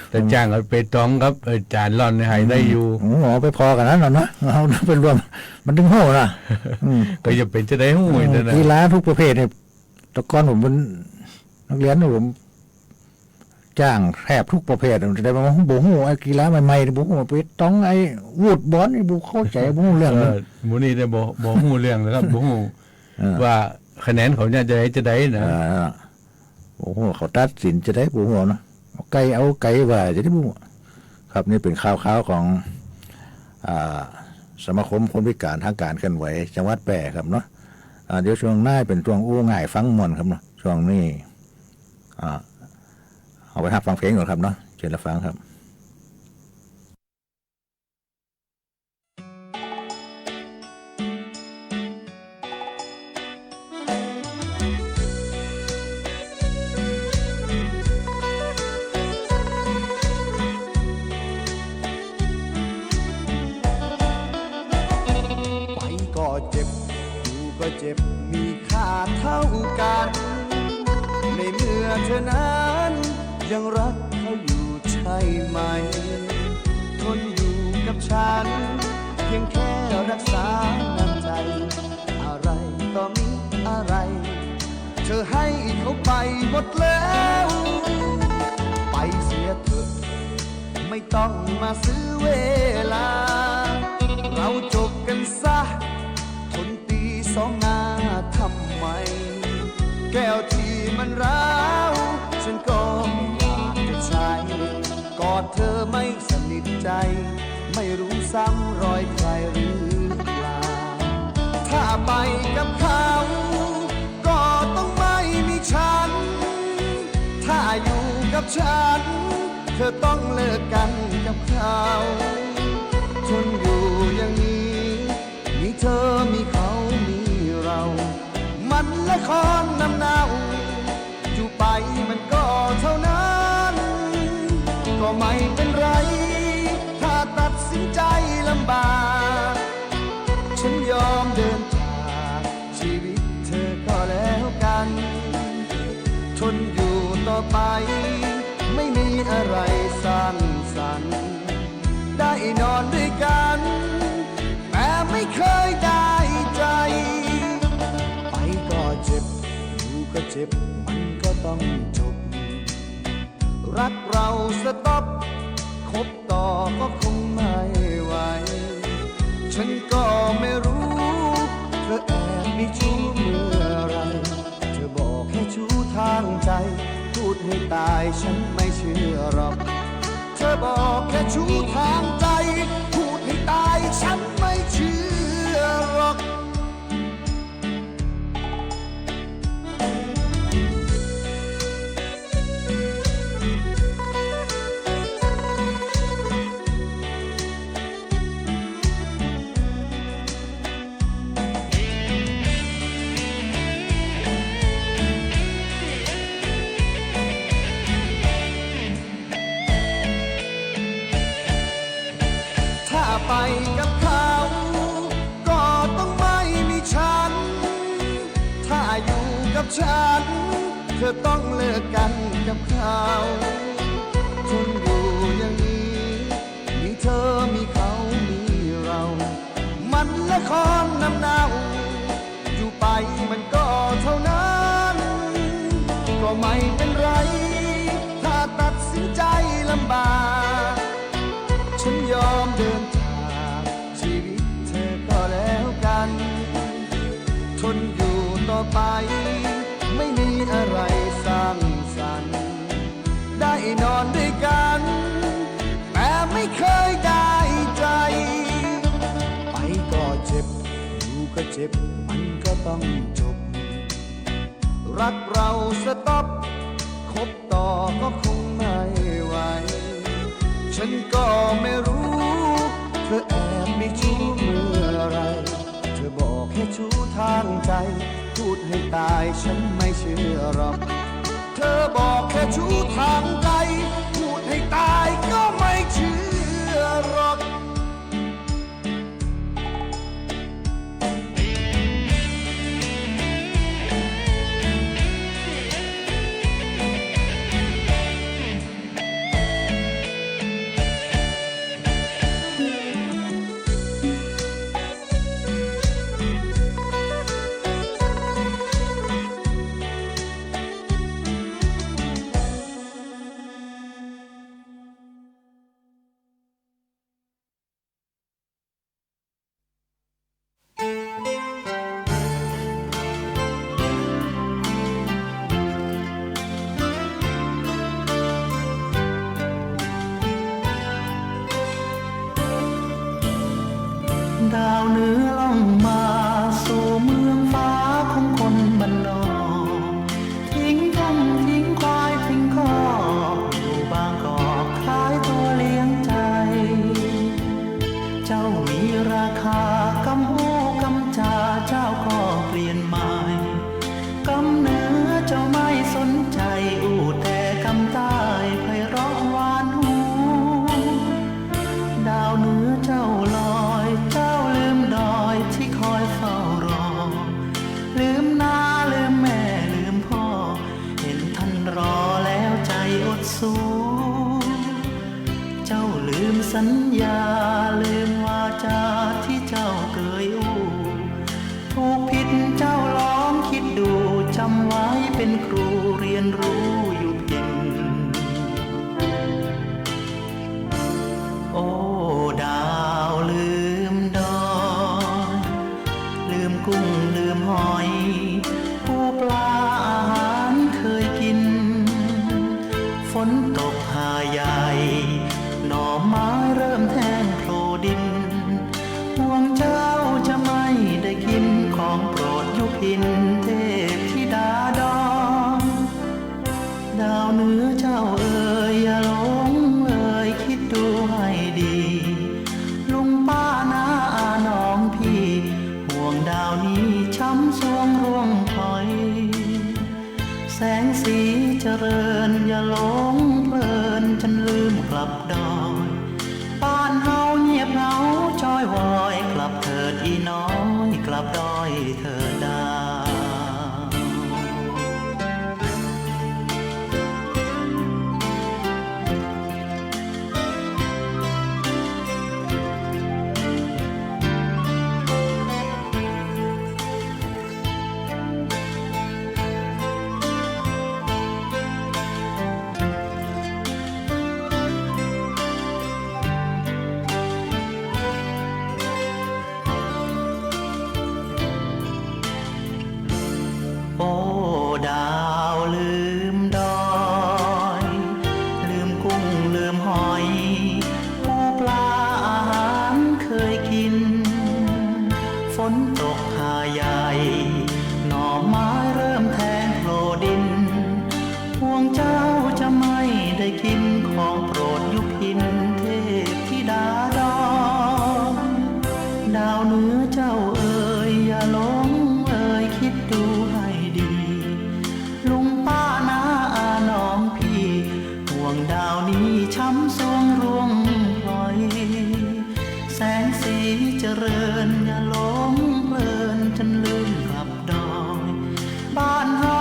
แต่จ้างเปตองครับจานร่อนให้ได้อยู่ไปพอกันนั้นเนาะเอาเป็นรวมมันถึงโหนะก็จะเป็นจะได้โหนั่นน่ะกีฬาทุกประเภทเนี่ยตะกอนผมเป็นนักเรียนผมจ้างแทบทุกประเภทจะได้มาบ่ฮู้ไอ้กีฬาใหม่ๆบ่ฮู้เปตองไอ้วูดบอลนี่บ่เข้าใจบ่ฮู้เรื่องมื้อนี้ได้บ่ฮู้เรื่องนะครับบ่ฮู้ว่าคะแนนเขาเนี่ยจะได้นะโอ้โหเขาตัดสินจะได้ปูหัวเนาะไก่เอาไก่ว่าจะได้ปูครับนี่เป็นข่าวของสมาคมคนพิการทางการเคลื่อนไหวจังหวัดแพร่ครับเนาะเดี๋ยวช่วงหน้าเป็นช่วงอู้ง่ายฟังมวนครับเนาะช่วงนี้เอาไปฟังเพลงก่อนครับเนาะเชิญรับฟังครับเจ็บมีค่าเท่ากันในเมื่อเธอนั้นยังรักเขาอยู่ใช่ไหมทนอยู่กับฉันเพียงแค่รักษาน้ำใจอะไรต่อมีอะไรเธอให้เขาไปหมดแล้วไปเสียเถอะไม่ต้องมาซื้อเวลาเราจบกันซะสองหน้าทำไมแก้วที่มันร้าวฉันก็ไม่อยากจะใช้กอดเธอไม่สนิทใจไม่รู้ซ้ำรอยใครหรือเปล่าถ้าไปกับเขาก็ต้องไม่มีฉันถ้าอยู่กับฉันเธอต้องเลิกกันกับเขาทนอยู่อย่างนี้มีเธอมีเขามันละครน้ำเนาอยู่ไปมันก็เท่านั้นก็ไม่เป็นไรถ้าตัดสินใจลำบากฉันยอมเดินจากชีวิตเธอก็แล้วกันทนอยู่ต่อไปไม่มีอะไรสร้างสรรค์ได้นอนด้วยกันแต่ไม่เคยได้ใจเจ็บอยู่ก็เจ็บมันก็ต้องจบรักเราสต็อปคบต่อก็คงไม่ไหวฉันก็ไม่รู้เธอแอบมีชู้เมื่อไรเธอบอกให้ชู้ทางใจพูดให้ตายฉันไม่เชื่อหรอกเธอบอกแค่ชู้ทางใจพูดให้ตายฉันไม่เชื่อหรอก ฉันเธอต้องเลิกกันกับเขาทนอยู่อย่างนี้มีเธอมีเขามีเรามันละครน้ำเนาอยู่ไปมันก็เท่านั้นก็ไม่เป็นไรถ้าตัดสินใจลำบากฉันยอมเดินทางชีวิตเธอก็แล้วกันทนอยู่ต่อไปไม่มีอะไรสร้างสรรค์ได้นอนด้วยกันแต่ไม่เคยได้ใจไปก็เจ็บอยู่ก็เจ็บมันก็ต้องจบรักเราสต็อปคบต่อก็คงไม่ไหวฉันก็ไม่รู้เธอแอบมีชู้เมื่อไรเธอบอกให้ชู้ทางใจพูดให้ตายฉันไม่เชื่อหรอกเธอบอกแค่ชู้ทางใจพูดให้ตายก็ไม่เชื่อหรอกดาวเหนือล่องมาสู่เมืองฟ้าของคนบ้านนอกทิ้งทุ่งทิ้งควายทิ้งคอกอยู่บางกอกขายตัวเลี้ยงใจ เจ้ามีราคากำโหกำจาเจ้าก็เปลี่ยนใหม่กำเหนือเจ้าไม่สนใจอู้แต่กำใต้ไพเราะหวานหูดาวเหนือเจ้าลอยเจ้าลืมดอยที่คอยเฝ้ารอลืมนาลืมแม่ลืมพ่อเห็นท่านรอแล้วใจอดสู้เจ้าลืมสัญญาลืมวาจาที่เจ้าเคยอู้ถูกผิดเจ้าลองคิดดูจำไว้เป็นครูเรียนรู้อยู่เพียงโอ้ดาวลืมดอยลืมกุ้งลืมหอยปูปลาอาหารเคยกินฝนตกหาใหญ่หน่อไม้เริ่มแห้งโผล่ดินห่วงเจ้าจะไม่ได้กินของโปรดยุพินเทพธิดาดอนดาวเหนือเจ้าเอ๋ยอย่าหลงเอ่ยคิดดูให้ดีลุงป้าน้าอาน้องพี่ห่วงดาวนี้ช้ำสวงร่วงพลอยแสงสีเจริญอย่าหลงเพลินจนลืมกลับดอยบ้านเฮาเงียบเหงาจอยวอยกลับเถิดอีน้อยกลับดอยเถิดดาวโอ้ดาวลืมดอยลืมกุ้งลืมหอยปูปลาอาหารเคยกินฝนตกหาใหญ่หน่อไม้เริ่มแทงโผล่ดินห่วงเจ้าจะไม่ได้กินของโปรดยุพินเทพธิดาดอนดาวเหนือเจ้าเอ๋ยอย่าหลงเอ่ยคิดดูให้ดีลุงป้าน้าอาน้องพี่ห่วงดาวนี้ช้ำสวงร่วงพลอยแสงสีเจริญอย่าหลงเพลินจนลืมกลับดอยบ้านเฮา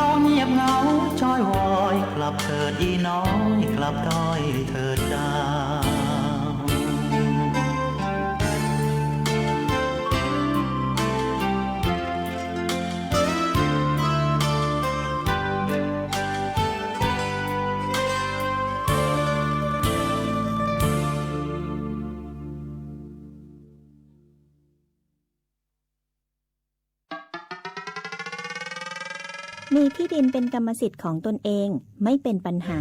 มีที่ดินเป็นกรรมสิทธิ์ของตนเองไม่เป็นปัญหา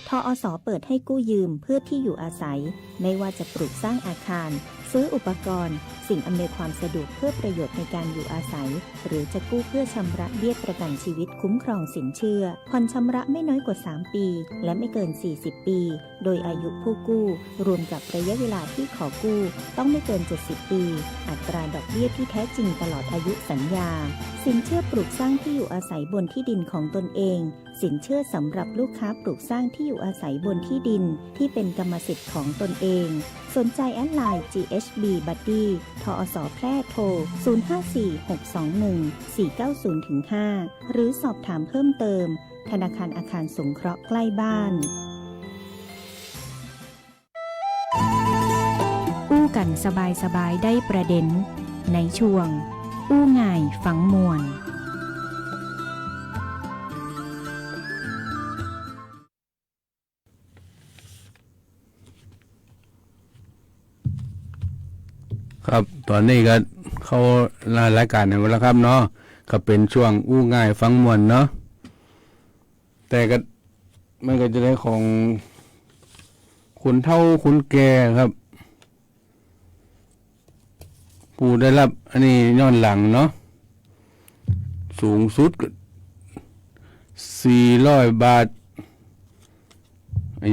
ทอส.เปิดให้กู้ยืมเพื่อที่อยู่อาศัยไม่ว่าจะปลูกสร้างอาคารซื้ออุปกรณ์สิ่งอำนวยความสะดวกเพื่อประโยชน์ในการอยู่อาศัยหรือจะกู้เพื่อชำระเบี้ยประกันชีวิตคุ้มครองสินเชื่อผ่อนชำระไม่น้อยกว่า3ปีและไม่เกิน40ปีโดยอายุผู้กู้รวมกับระยะเวลาที่ขอกู้ต้องไม่เกิน70ปีอัตราดอกเบี้ยที่แท้จริงตลอดอายุสัญญาสินเชื่อปลูกสร้างที่อยู่อาศัยบนที่ดินของตนเองสินเชื่อสำหรับลูกค้าปลูกสร้างที่อยู่อาศัยบนที่ดินที่เป็นกรรมสิทธิ์ของตนเองสนใจแอดไลน์ GHB Buddy ทอส.แพร่โทร 0546214490-5 หรือสอบถามเพิ่มเติมธนาคารอาคารสงเคราะห์ใกล้บ้านอู้กันสบายๆได้ประเด็นในช่วงอู้ง่ายฟังมวลครับตอนนี้ก็เข้ารายการในวันแล้วครับเนาะก็เป็นช่วงอู้ง่ายฟังมวลเนาะแต่ก็มันก็จะได้ของคุณเฒ่าคุณแก่ครับผู้ได้รับอันนี้ย้อนหลังเนาะสูงสุดก็400 บาท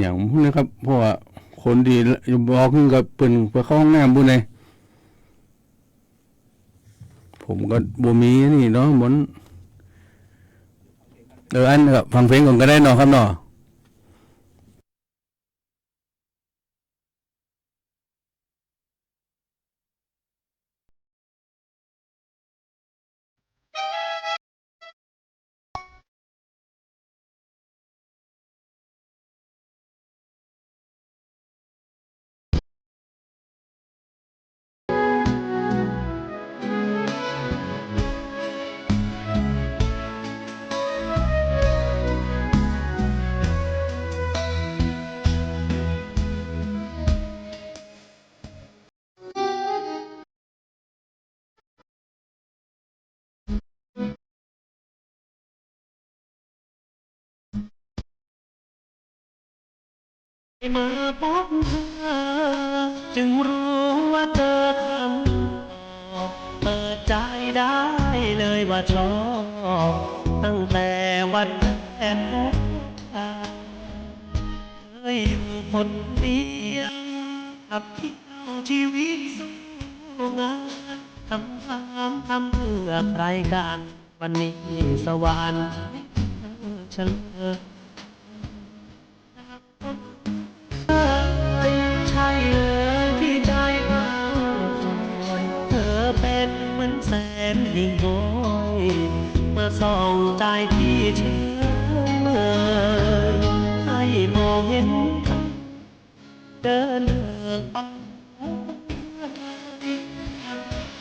อย่างนี้ครับเพราะว่าคนดีบอกขึ้นกับเปิ่นไปเข้าห้องน้ำบุญเลยผมก็บ่มีนี่เนาะเหมือนอันครับฟังเพลงก่อนก็ได้เนาะครับเนาะมาพบเธอจึงรู้ว่าเธอทำเปิดใจได้เลยว่าชอบตั้งแต่วันแรกพบกันเคยอยู่คนเดียวขับเที่ยวชีวิตสู้งานทำเพื่อใครกันวันนี้สวรรค์เฉลยใช่เลยที่ใจเราเธอเป็นเหมือนแสงยิ่งโหยมาส่องใจที่เฉยเมื่อยให้มองเห็นกันเดินเหินไป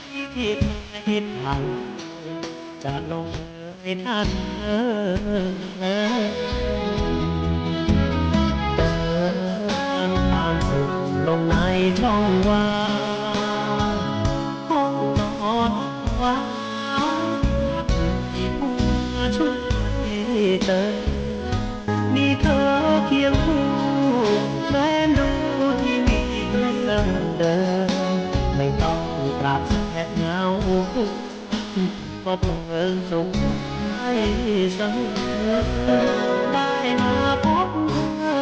ที่เคยคิดผ่านจะลงเลยท่านลงในช่องว่างห้องนอนว่างที่ผู้ช่วยเธอนี่เธอเคียงคู่แม้ดูที่มีเรื่องเดิมไม่ต้องปรับแค่เงาก็เพิ่งสุขให้เสมอได้มาพบเธอ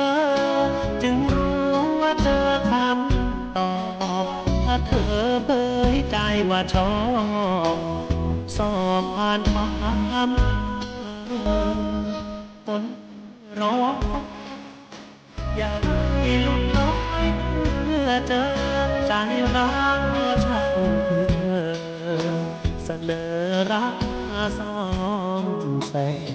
จึงรู้ว่าเธอทำตอบถ้าเธอเผยใจว่าชอบสอบผ่านความคนรออยากให้ลุ้นน้อยเมื่อเจอใจรักช่างเพื่อเสนอรักสองแสน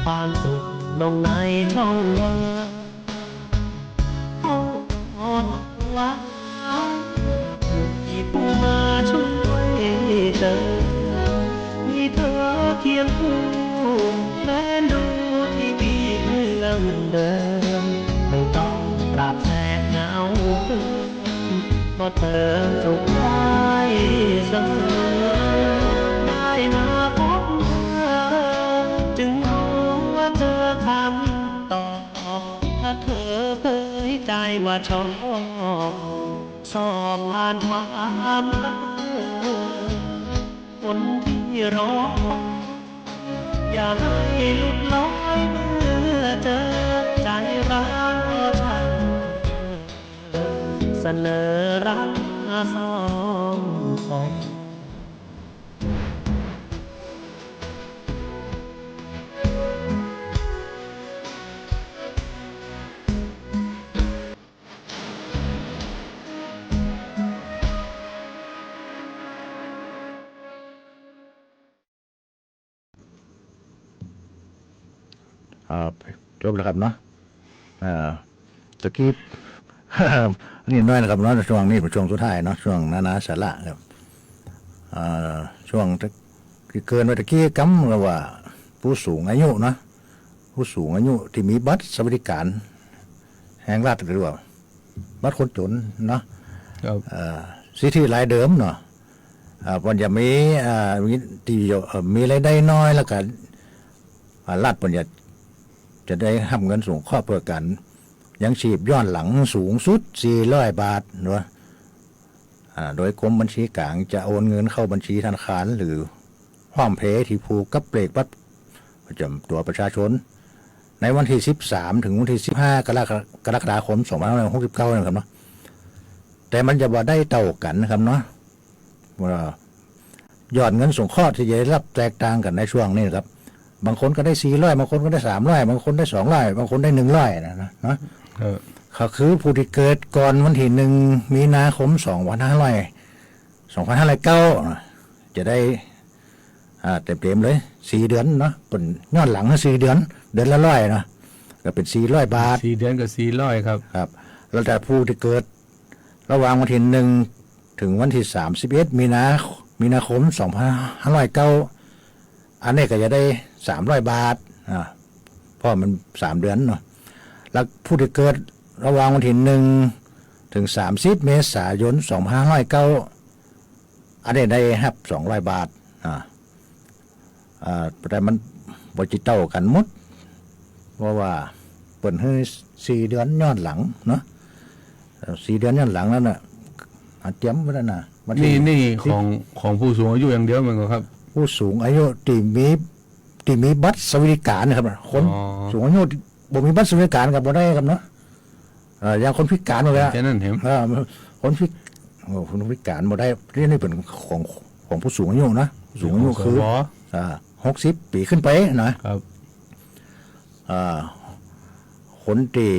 ความสุขลงในช่องว่างอ่อนหวานที่ผู้มาช่วยเธอมีเธอเคียงคู่แม้ดูที่มีเรื่องเดิมไม่ต้องปรับแสงเงาก็เธอสุขได้เสมอได้มาพบเธอจึงรู้ว่าเธอคำตอบถ้าเธอเผยใจว่าชอบสอบผ่านความคนที่รออย่าให้หลุดลอยเมื่อเจอใจรักฉันเสนอรักสองคน จบแล้วครับเนาะตะกี้ นี่น้อยนะครับเนาะช่วงนี้เป็นช่วงสุดท้ายเนาะช่วงนาสาระครับช่วงที่เกินไปตะกี้กำก็ว่าผู้สูงอายุเนาะผู้สูงอายุที่มีบัตรสวัสดิการแห่งรัฐหรือว่าบัตรคนจนเนาะสิทธิรายเดิมเนาะวันจะมีที่มีรายได้น้อยแล้วก็รัฐวันจะได้ทำเงินส่งข้อเพื่อกันยังชีพย้อนหลังสูงสุด400 บาทเนาะโดยกรมบัญชีกลางจะโอนเงินเข้าบัญชีธนาคารหรือห้อมเพย์ที่ผูกกับเลขบัตรประจำตัวประชาชนในวันที่13ถึงวันที่15กรกฎาคม2569นะครับเนาะแต่มันจะบ่ได้เท่ากันนะครับเนาะว่ายอดเงินส่งข้อที่จะได้รับแตกต่างกันในช่วงนี้ครับบางคนก็ได้400บางคนก็ได้300บางคนได้200บางคนได้100นะเนาะเขาคือผู้ที่เกิดก่อนวันที่1 มีนาคม 2509จะได้เต็มๆเลย4 เดือนเนาะเป็นย้อนหลัง4 เดือนเดือนละ100เนาะก็เป็น400 บาท4 เดือนก็400ครับแล้วแต่ผู้ที่เกิดระหว่างวันที่1ถึงวันที่31 มีนาคม 2509อันนี้ก็จะได้300 บาทเพราะมัน3 เดือนเนาะแล้วผู้ที่เกิดระหว่างวันที่1ถึง30 เมษายน 2509อันนี้ได้รับ200 บาทแต่มันบ่จิเต้ากันหมดเพราะว่าเปิดให้4 เดือนย้อนหลังเนาะ4 เดือนย้อนหลังแล้วน่ะเตรียมไว้แล้วนะนี่ของผู้สูงอายุอย่างเดียวมันก็ครับผู้สูงอายุที่มีบัตรสวัสดิการนะครับคนสูงอายุบ่มีบัตรสวัสดิการกับบ่ได้ครับเนาะอย่างคนพิการบ่ได้คนพิการบ่ได้นี่เป็นของผู้สูงอายุนะสูงอายุคือ60 ปีขึ้นไปนะครับคนที่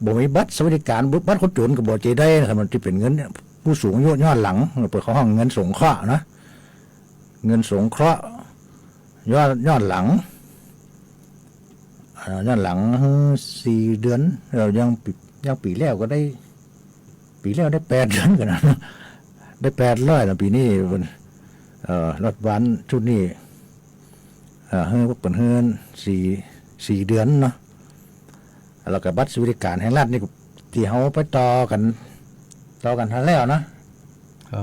บ่มีบัตรสวัสดิการบัตรคนจนก็บ่จะได้นะครับมันที่เป็นเงินผู้สูงอายุย้อนหลังเปิดของเงินสงเคราะห์นะเงินสงเคราะห์ย้อนหลัง4 เดือนเรายังปีแล้วก็ได้ปีแล้วได้8 เดือนกันนะได้800นะปีนี้รถวันชุดนี้ให้เปิดเฮือน4 เดือนเนาะแล้วก็บัตรสวัสดิการแห่งรัฐนี่ที่เขาไปต่อกันทันแล้วนะ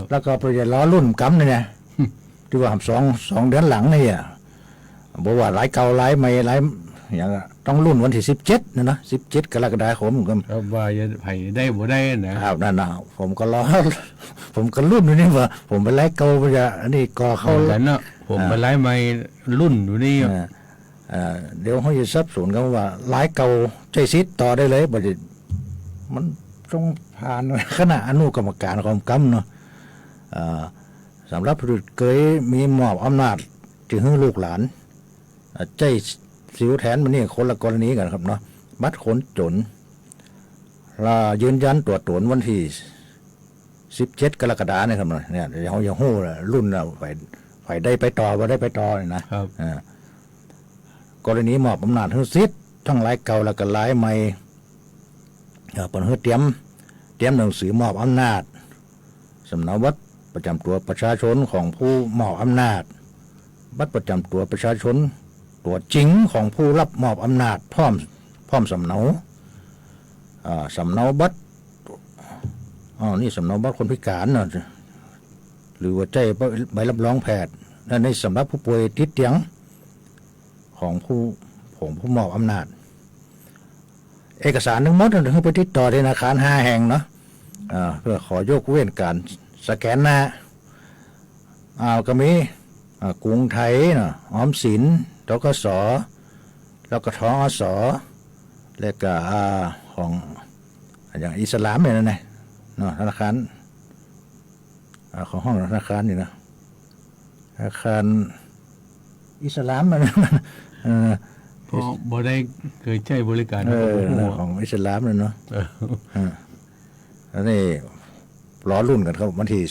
แล้วก็ไปล้อรุ่นกำเนี่ยที่ว่า2 เดือนหลังนี่บอกว่าหลายเก่าหลายใหม่หลายอย่างต้องรุ่นวันที่17นะ17 กรกฎาคมก็ว่าจะไผได้บ่ได้นะครับนั่นน่ะผมก็รอผมก็รุ่นอยู่นี่ว่าผมไปไล่เก่าไปจะอันนี้ก็เข้าแล้วเนาะผมไปไล่ใหม่รุ่นอยู่นี่เดี๋ยวเขาจะสับสนกันว่าหลายเก่าใจซิดต่อได้เลยบ่ได้มันต้องผ่านคณะอนุกรรมการของกรรมเนาะสำหรับผู้เคยมีมอบอำนาจที่ให้ลูกหลานใจสิวแทนมันนี่คนละกรณีกันครับเนาะบัตรคนจนยืนยันตัวตนวันที่17 กรกฎาคมนี่ครับเนี่ยเขาอย่างหู้รุ่นเราไปได้ไปต่อว่าได้ไปต่อนะครับ กรณีมอบอำนาจให้สิทธิ์ทั้งหลายเก่าแล้วก็หลายใหม่เปิดให้เตรียมหนังสือมอบอำนาจสำเนาบัตรประจำตัวประชาชนของผู้มอบอำนาจบัตรประจำตัวประชาชนตัวจริงของผู้รับมอบอำนาจพร้อมสำเนาสำเนาบัตรนี่สำเนาบัตรคนพิการเนาะหรือว่าใบรับรองแพทย์และในสำหรับผู้ป่วยติดเตียงของผู้มอบอำนาจเอกสารทั้งหมดถึงไปติดต่อธนาคาร5 แห่งเนาะเพื่อขอยกเว้นการสแกนหน้าก็มีกรุงไทยเนาะออมสินธกสแล้วก็ทอสแล้วก็ของอย่างอิสลามเนี่ยนะเนาะธนาคารของห้องธนาคารนี่นะธนาคารอิสลามมันบ่ได้เคยใช้บริการของอิสลามเลยเนาะอันนี้ล้อรุ่นกันครับวันที่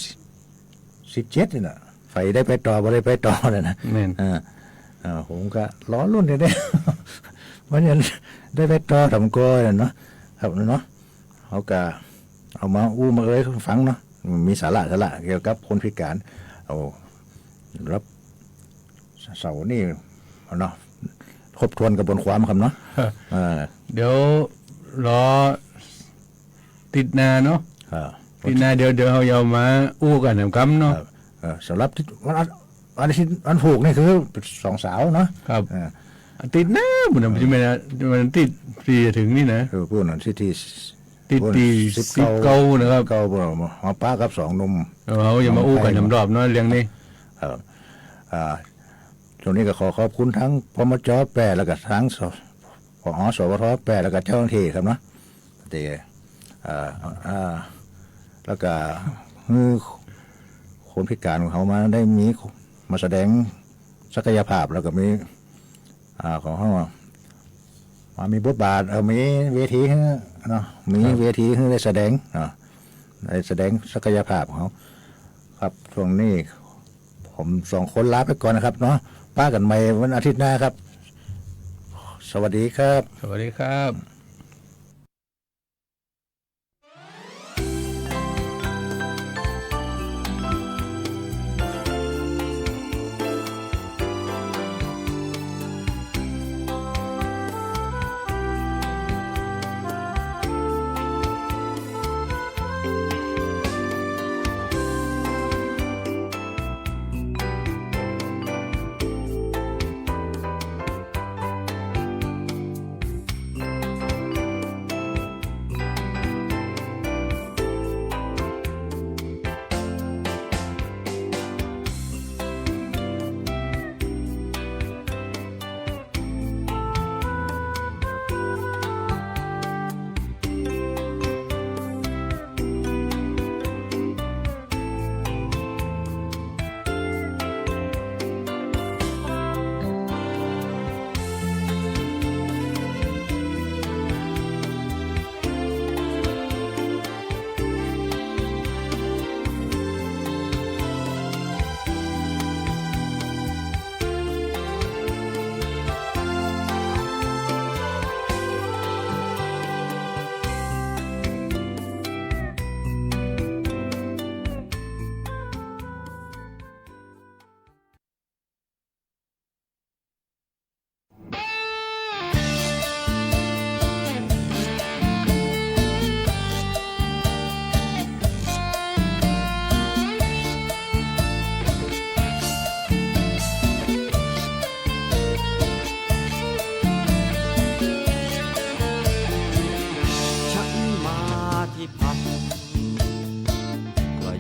17นี่นะไฟได้ไปต่อบ่ได้ไปต่อเลยนะผมก็ล้อรุ่นได้วันนี้ได้ไปต่อทำก้อยเนาะครับเนาะเขาก็เอามามาฟังเนาะมีสาระเกี่ยวกับคนพิการเอารับเสาร์นี่เนาะทบทวนกระบวนความครับเนาะเดี๋ยวรอติดนาเนาะติดนาเดี๋ยวเราเอามากันทำกำเนาะสำหรับวันผูกนี่คือ2 สาวเนาะครับติดหน้าบุญมันจะมันติดปีถึงนี่นะพูดหน่อยที่ติดปี19นะครับเก้ามาป้ากับ2 หนุ่มเขาอย่ามากันทำรอบเนาะเรื่องนี้ตรงนี้ก็ขอบคุณทั้งพมจ.8แล้วก็ทั้งผอ.สวท.8แล้วก็เจ้าหน้าที่ครับเนาะแล้วก็คนพิการของเขามาได้มาแสดงศักยภาพแล้วก็มีของเขามามีบทบาทมีเวทีเนาะมีเวทีให้ได้แสดงได้แสดงศักยภาพของเขาครับช่วงนี้ผม2 คนลาไปก่อนนะครับเนาะป้ากันใหม่วันอาทิตย์หน้าครับสวัสดีครับสวัสดีครับ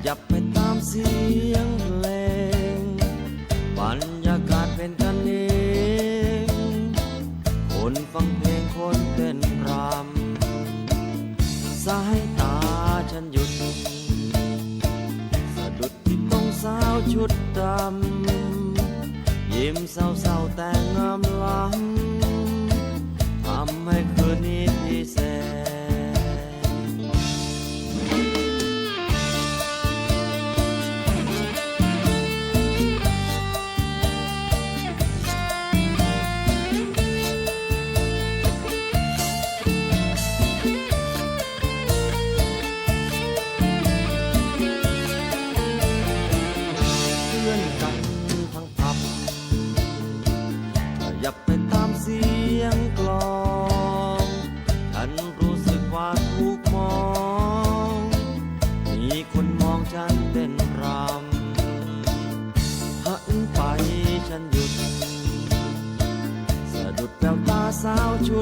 ยับไปตามเสียงเพลงบรรยากาศเป็นกันเองคนฟังเพลงคนเต้นรำสายตาฉันหยุดสะดุดที่ต้องสาวชุดดำยิ้มเศร้าๆแต่งามล้ำทำให้คืนนี้พิเศษ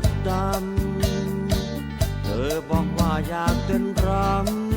ดดำเธอบอกว่าอยากเต้นรำ